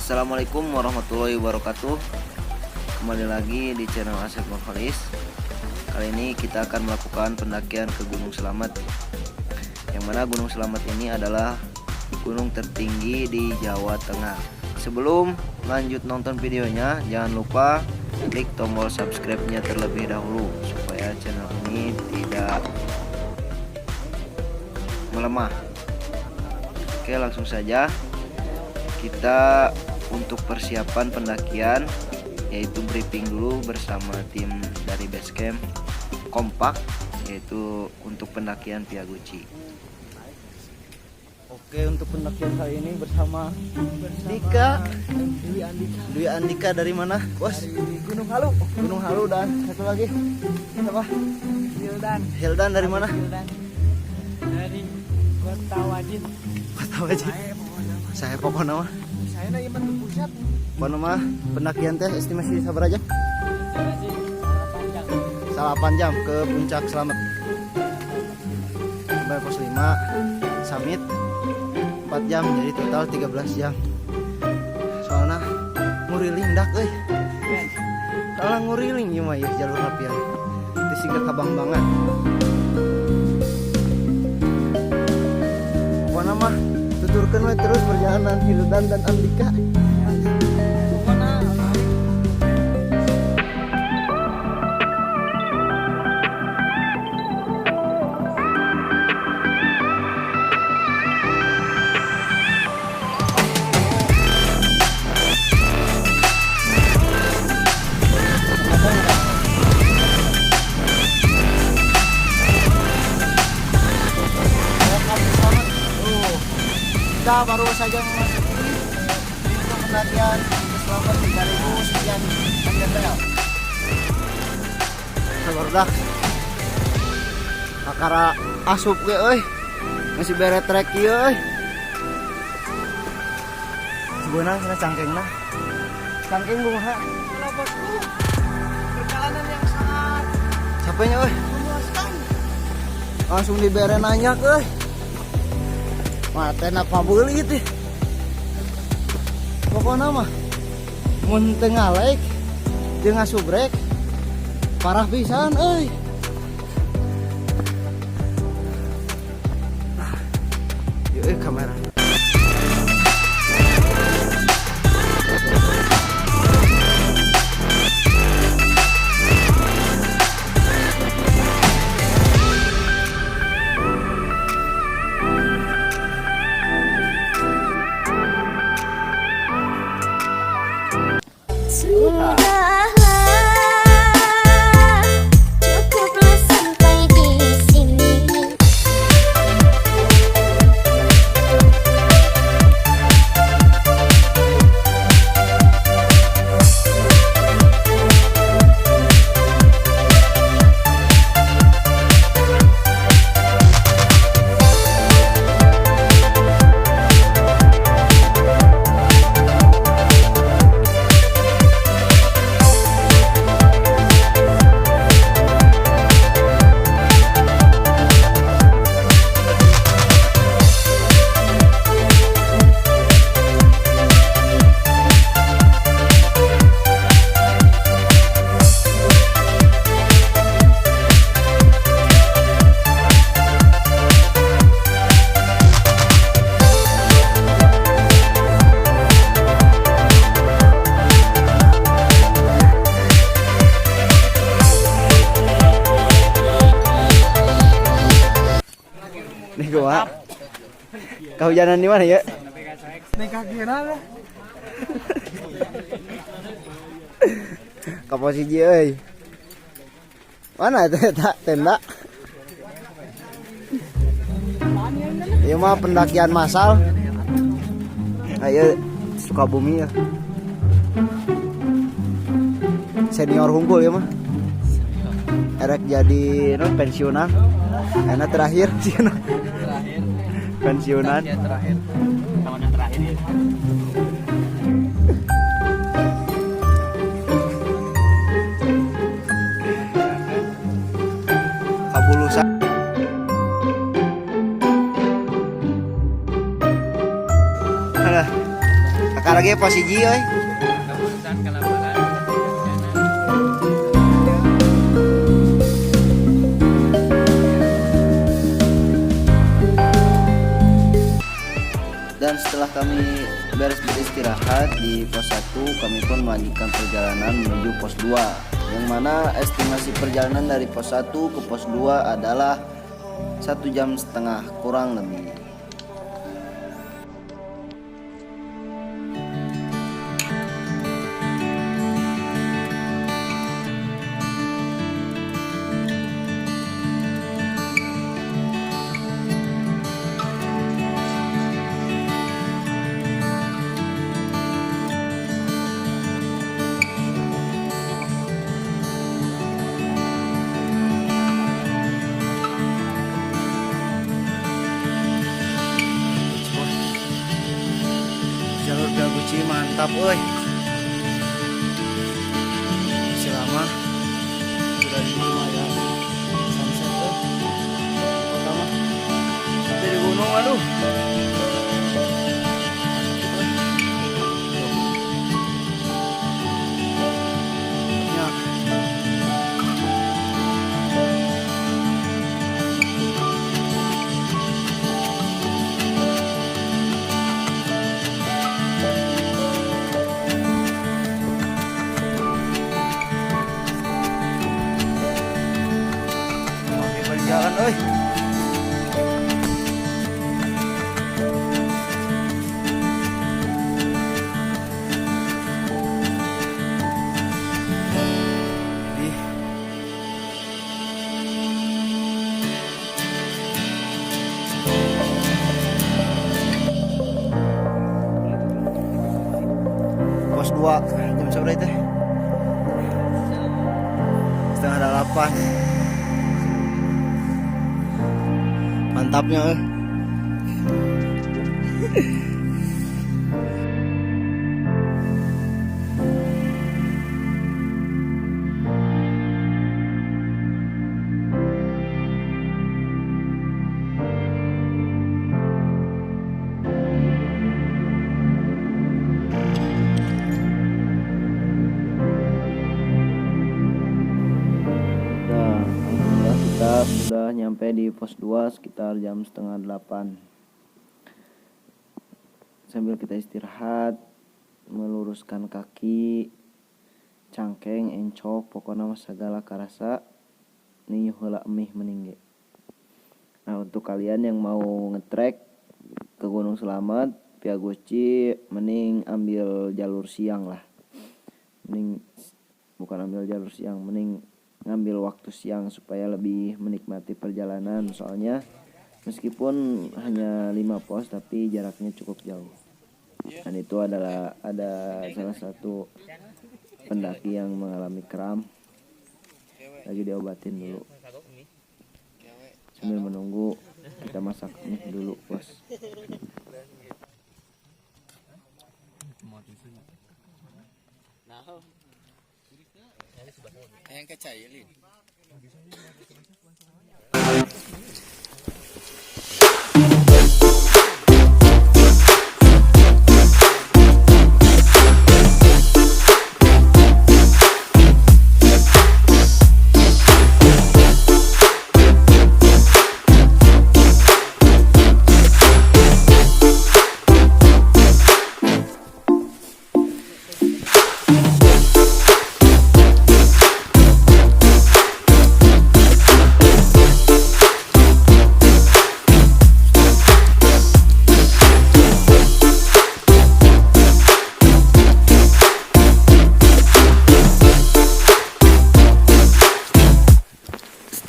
Assalamualaikum warahmatullahi wabarakatuh. Kembali lagi di channel Asep Novalis. Kali ini kita akan melakukan pendakian ke Gunung Slamet. Yang mana Gunung Slamet ini adalah gunung tertinggi di Jawa Tengah. Sebelum lanjut nonton videonya, jangan lupa klik tombol subscribe-nya terlebih dahulu supaya channel ini tidak melemah. Oke, langsung saja kita untuk persiapan pendakian, yaitu briefing dulu bersama tim dari Basecamp kompak, yaitu untuk pendakian Via Guci. Oke, untuk pendakian kali ini bersama Dika, Dwi Andika dari mana, Bos? Dari Gunung Halu. Gunung Halu, dan satu lagi siapa? Hildan dari mana? Hildan dari Kota Wajid. Kota Wajid. Saya pokoknya mah. Saya lagi di pusat. Pokoknya mah pendakian teh estimasi sabar aja? Salah 8 jam ke puncak Slamet. Sampai pos 5 summit 4 jam, jadi total 13 jam. Soalnya nguriling dak euy. Soalnya nguriling ieu mah jalur rapian. Teu siga kabang-bangan. Pokoknya mah tuturkeun we terus perjalanan Hildan dan Andika. Kita baru saja memasuki pintu pendakian Slamet 3000 sekian mdpl. Sabar dah. Kakara asup ge euy. Masih bere trek ieu euy. Sebenarnya sana cangkengna. Cangkeng kumaha? Kalau bosku, perjalanan yang sangat Capeknya euy. memuaskan. Langsung dibere nanya euy. Mata nak pabeuli teh. Pokona mah mun teu ngalek teu ngasubrek parah pisan euy. Yuk kamera. Sudahlah, cukuplah sampai di sini. Nih gua. Kehujanan di mana ya? Nih kaki nana. Kapal siji euy. Mana eta tenda? Ieu mah pendakian massal. Ayo Sukabumi ya. Senior hunggul ya mah. Erek jadi pensiunan. Enak terakhir sih. Pensiunan. Terakhir. Tahun yang terakhir ya. Kabulusan. Sekarang ge posisi euy. Kabusan kalaparan. Dan setelah kami beres beristirahat di pos 1, kami pun melanjutkan perjalanan menuju pos 2, yang mana estimasi perjalanan dari pos 1 ke pos 2 adalah 1,5 jam kurang lebih. Jalur Daguci mantap euy. Selama sudah di rumah ya. Sunset tuh. Pertama dari gunung aduh. Ya. Jalan euy. Pos 2 jam berapa itu? 7:30. Mantapnya euy. Alhamdulillah kita sudah nyampe di pos 2 sekitar jam 7:30. Sambil kita istirahat, meluruskan kaki, cangkeng, encok, pokoknya mah segala karasa nih heula emih meningge. Nah, untuk kalian yang mau ngetrek ke Gunung Selamat, Pia Guci mending ambil jalur siang lah. Mending bukan ambil jalur siang, mending ngambil waktu siang supaya lebih menikmati perjalanan, soalnya meskipun hanya 5 pos tapi jaraknya cukup jauh. Dan itu adalah ada salah satu pendaki yang mengalami kram, lagi diobatin dulu. Sambil menunggu kita masak mie dulu bos. Yang kecailin.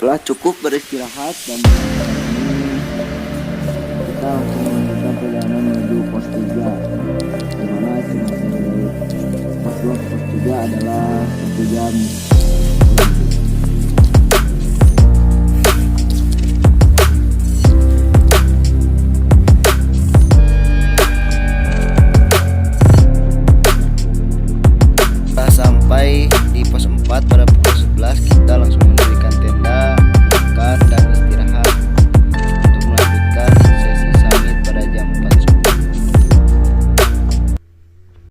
Setelah cukup beristirahat dan kita langsung melanjutkan perjalanan menuju pos 3, di mana estimasi dari pos 2 ke pos 3 adalah 1 jam